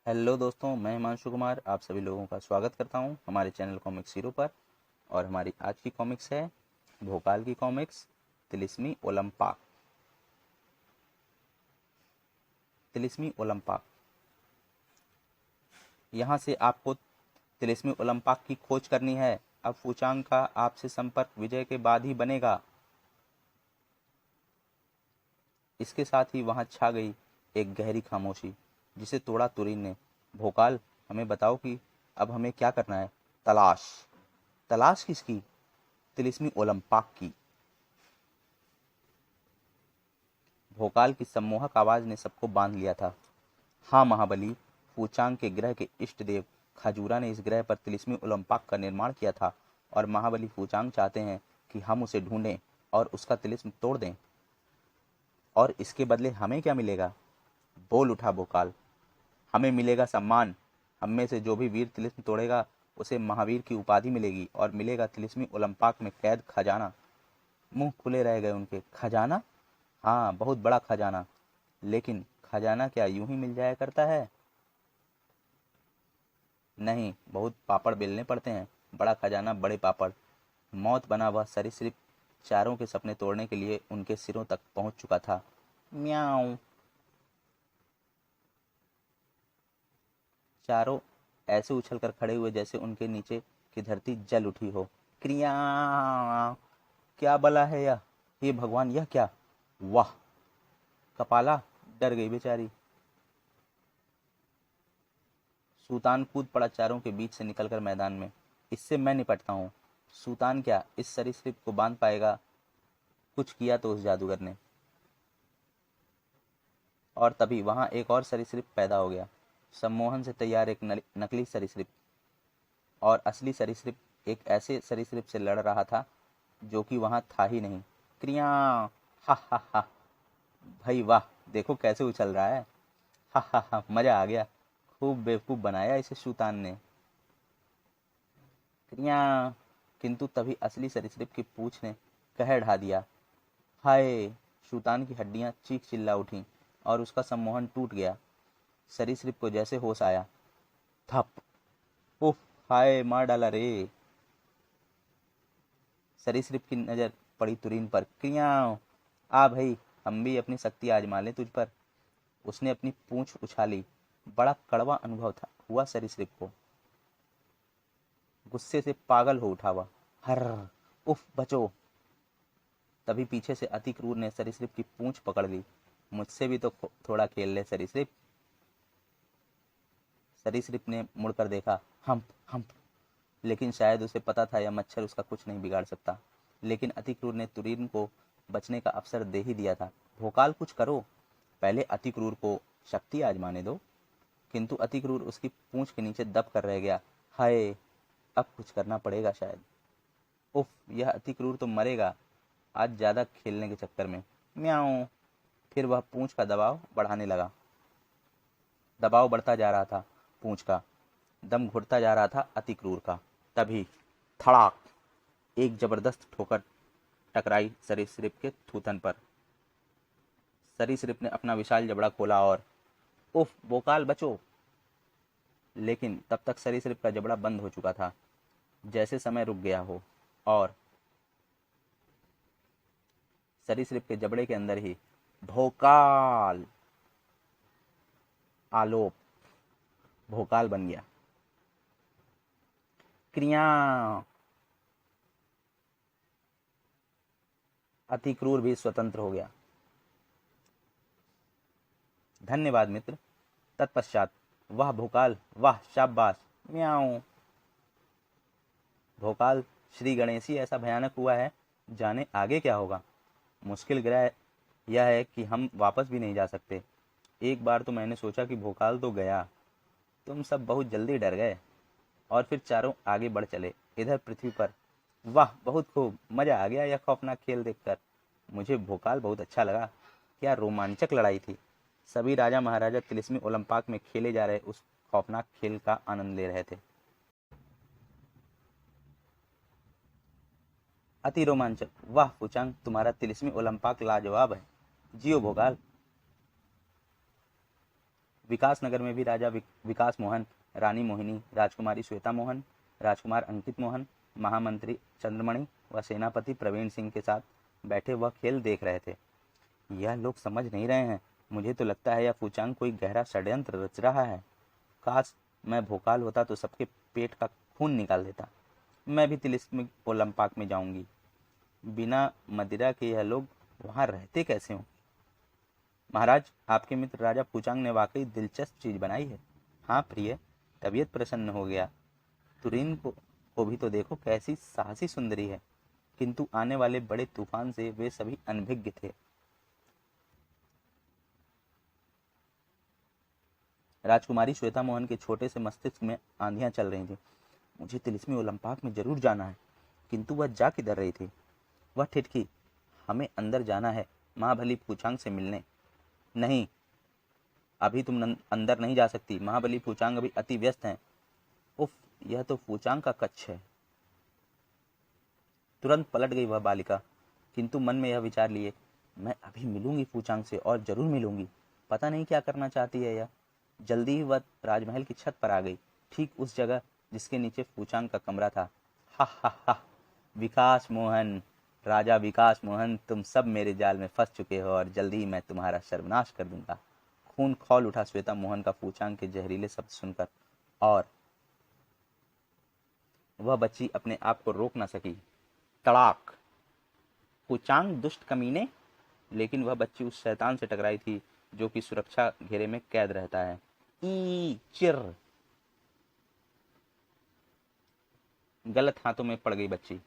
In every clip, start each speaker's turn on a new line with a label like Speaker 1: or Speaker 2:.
Speaker 1: Hello दोस्तों, मैं हिमांशु कुमार आप सभी लोगों का स्वागत करता हूं हमारे चैनल कॉमिक्स हीरो पर। और हमारी आज की कॉमिक्स है भोकाल की कॉमिक्स तिलिस्मी ओलंपा। तिलिस्मी ओलंपा, यहाँ से आपको तिलिस्मी ओलंपा की खोज करनी है। अब फूचांग का आपसे संपर्क विजय के बाद ही बनेगा। इसके साथ ही वहां छा गई एक गहरी खामोशी, जिसे तोड़ा तुरीन ने। भोकाल, हमें बताओ कि अब हमें क्या करना है। तलाश। तलाश किसकी? तिलिस्मी ओलंपाक की। भोकाल की सम्मोहक आवाज ने सबको बांध लिया था। हाँ महाबली, फूचांग के ग्रह के इष्ट देव खजूरा ने इस ग्रह पर तिलिस्मी ओलंपाक का निर्माण किया था, और महाबली फूचांग चाहते हैं कि हम उसे ढूंढें और उसका तिलिस्म तोड़ दें। और इसके बदले हमें क्या मिलेगा? बोल उठा भोकाल। हमें मिलेगा सम्मान। हम में से जो भी वीर तिलिस्म तोड़ेगा उसे महावीर की उपाधि मिलेगी, और मिलेगा तिलिस्मी ओलंपाक में कैद खजाना। मुंह खुले रह गए उनके। खजाना? हाँ, बहुत बड़ा खजाना। लेकिन खजाना क्या यूं ही मिल जाया करता है? नहीं, बहुत पापड़ बेलने पड़ते हैं। बड़ा खजाना, बड़े पापड़। मौत बना वह सरीसृप चारों के सपने तोड़ने के लिए उनके सिरों तक पहुंच चुका था। म्याऊं। चारों ऐसे उछलकर खड़े हुए जैसे उनके नीचे की धरती जल उठी हो। क्रिया। क्या बला है यह? हे भगवान, यह क्या? वाह! कपाला डर गई बेचारी। सुल्तान कूद पड़ा चारों के बीच से निकलकर मैदान में। इससे मैं निपटता हूँ। सुल्तान क्या इस सरीसृप को बांध पाएगा? कुछ किया तो उस जादूगर ने। और तभी वहां एक और सरीसृप पैदा हो गया। सम्मोहन से तैयार एक नकली सरीसृप। और असली सरीसृप एक ऐसे सरीसृप से लड़ रहा था जो कि वहां था ही नहीं। क्रिया। हा हा हा। भाई वाह, देखो कैसे उछल रहा है। हा हा हा, मजा आ गया। खूब बेवकूफ बनाया इसे शूतान ने। क्रिया। किंतु तभी असली सरीसृप की पूंछ ने कहर ढा दिया। हाय! शूतान की हड्डियां चीख चिल्ला उठीं और उसका सम्मोहन टूट गया। सरीसृप को जैसे होश आया। थप! उफ! हाय, मार डाला रे। सरीसृप की नजर पड़ी तुरीन पर। क्रिया। आ भाई, हम भी अपनी शक्ति आजमा लें तुझ पर। उसने अपनी पूंछ उछाली। बड़ा कड़वा अनुभव था हुआ सरीसृप को। गुस्से से पागल हो उठा वह। हर! उफ, बचो! तभी पीछे से अति क्रूर ने सरीसृप की पूंछ पकड़ ली। मुझसे भी तो थोड़ा खेल ले सरीसृप। सरीसृप ने मुड़कर देखा। Hump hump. लेकिन शायद उसे पता था यह मच्छर उसका कुछ नहीं बिगाड़ सकता। लेकिन अति क्रूर ने तुरीन को बचने का अवसर दे ही दिया था। भोकाल, कुछ करो। पहले अति क्रूर को शक्ति आजमाने दो। किंतु अति क्रूर उसकी पूंछ के नीचे दब कर रह गया। हाय! अब कुछ करना पड़ेगा शायद। उफ! यह अति क्रूर तो मरेगा आज ज्यादा खेलने के चक्कर में। म्याऊं। फिर वह पूंछ का दबाव बढ़ाने लगा। दबाव बढ़ता जा रहा था पूंछ का। दम घुटता जा रहा था अति क्रूर का। तभी थड़ाक! एक जबरदस्त ठोकर टकराई सरीसृप के थूथन पर। सरीसृप ने अपना विशाल जबड़ा खोला और उफ! बोकाल, बचो! लेकिन तब तक सरीसृप का जबड़ा बंद हो चुका था, जैसे समय रुक गया हो। और सरीसृप के जबड़े के अंदर ही भोकाल आलोप भोकाल बन गया। क्रिया। अति क्रूर भी स्वतंत्र हो गया। धन्यवाद मित्र। तत्पश्चात वाह भोकाल, वाह, शाबाश। म्याऊं। भोकाल, श्री गणेशी ऐसा भयानक हुआ है, जाने आगे क्या होगा। मुश्किल ग्रह यह है कि हम वापस भी नहीं जा सकते। एक बार तो मैंने सोचा कि भोकाल तो गया, तुम सब बहुत जल्दी डर गए और फिर चारों आगे बढ़ चले इधर पृथ्वी पर। वाह, बहुत खूब, मजा आ गया यह खौफनाक खेल देखकर। मुझे भोकाल बहुत अच्छा लगा। क्या रोमांचक लड़ाई थी। सभी राजा महाराजा तिलिस्मी ओलंपाक में खेले जा रहे उस खौफनाक खेल का आनंद ले रहे थे। अति रोमांचक। वाह फुचांग, तुम्हारा तिलिस्मी ओलंपाक लाजवाब है। जियो भोकाल। विकास नगर में भी राजा विकास मोहन, रानी मोहिनी, राजकुमारी श्वेता मोहन, राजकुमार अंकित मोहन, महामंत्री चंद्रमणि व सेनापति प्रवीण सिंह के साथ बैठे वह खेल देख रहे थे। यह लोग समझ नहीं रहे हैं। मुझे तो लगता है यह फूचांग कोई गहरा षड्यंत्र रच रहा है। काश मैं भोकाल होता तो सबके पेट का खून निकाल देता। मैं भी तिलिस्मी ओलंपाक में जाऊंगी। बिना मदिरा के यह लोग वहां रहते कैसे हों? महाराज, आपके मित्र राजा फूचांग ने वाकई दिलचस्प चीज बनाई है। हाँ प्रिय, तबीयत प्रसन्न हो गया। तुरीन को भी तो देखो, कैसी साहसी सुंदरी है। किंतु आने वाले बड़े तूफान से वे सभी अनभिज्ञ थे। राजकुमारी श्वेता मोहन के छोटे से मस्तिष्क में आंधियां चल रही थी। मुझे तिलिस्मी ओलंपाक में जरूर जाना है। किंतु वह जा किधर रही थी? वह ठिठकी, हमें अंदर जाना है माँ भली फूचांग से मिलने। नहीं, अभी तुम अंदर नहीं जा सकती। महाबली फूचांग अभी अति व्यस्त हैं। उफ, यह तो फूचांग का कक्ष है। तुरंत पलट गई वह बालिका, किंतु मन में यह विचार लिए, मैं अभी मिलूंगी फूचांग से, और जरूर मिलूंगी। पता नहीं क्या करना चाहती है यह। जल्दी ही वह राजमहल की छत पर आ गई, ठीक उस जगह जिसके नीचे फूचांग का कमरा था। हा हा हा, विकास मोहन, राजा विकास मोहन, तुम सब मेरे जाल में फंस चुके हो और जल्दी ही मैं तुम्हारा सर्वनाश कर दूंगा। खून खौल उठा श्वेता मोहन का फूचांग के जहरीले शब्द सुनकर, और वह बच्ची अपने आप को रोक न सकी। तड़ाक! फूचांग दुष्ट कमीने! लेकिन वह बच्ची उस शैतान से टकराई थी जो कि सुरक्षा घेरे में कैद रहता है। ई चिर! गलत हाथों में पड़ गई बच्ची।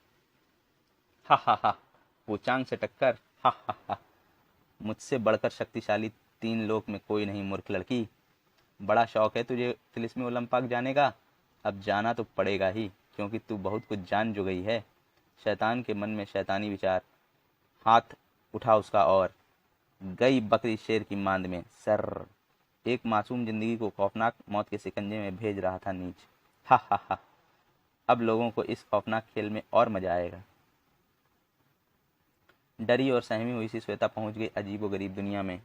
Speaker 1: हा हा हा, फूचांग से टक्कर! हा हा हा, मुझसे बढ़कर शक्तिशाली तीन लोक में कोई नहीं मूर्ख लड़की। बड़ा शौक है तुझे तिलिस्मी ओलंपाक जाने का। अब जाना तो पड़ेगा ही, क्योंकि तू बहुत कुछ जान जो गई है। शैतान के मन में शैतानी विचार। हाथ उठा उसका और गई बकरी शेर की मांद में। सर! एक मासूम जिंदगी को खौफनाक मौत के शिकंजे में भेज रहा था नीच। हा हा हा, अब लोगों को इस खौफनाक खेल में और मजा आएगा। डरी और सहमी हुई सी श्वेता पहुंच गई अजीबोगरीब दुनिया में,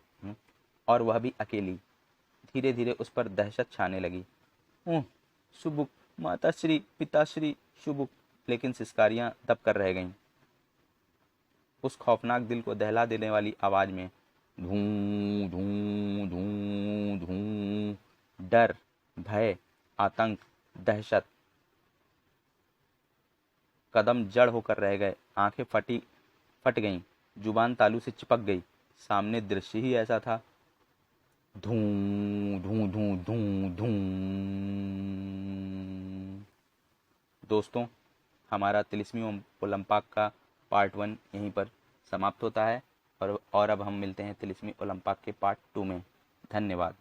Speaker 1: और वह भी अकेली। धीरे धीरे उस पर दहशत छाने लगी। शुभुक, माताश्री, पिताश्री, शुभुक! लेकिन सिस्कारियां दब कर रह गईं। उस खौफनाक दिल को दहला देने वाली आवाज में धूं धूं धूं धूं, डर, भय, आतंक, दहशत। कदम जड़ होकर रह गए, आंखें फट गईं, जुबान तालू से चिपक गई। सामने दृश्य ही ऐसा था। धूं धूं धूं धूं धूं। दोस्तों, हमारा तिलिस्मी ओलंपाक का पार्ट 1 यहीं पर समाप्त होता है, और अब हम मिलते हैं तिलिस्मी ओलंपाक के पार्ट 2 में। धन्यवाद।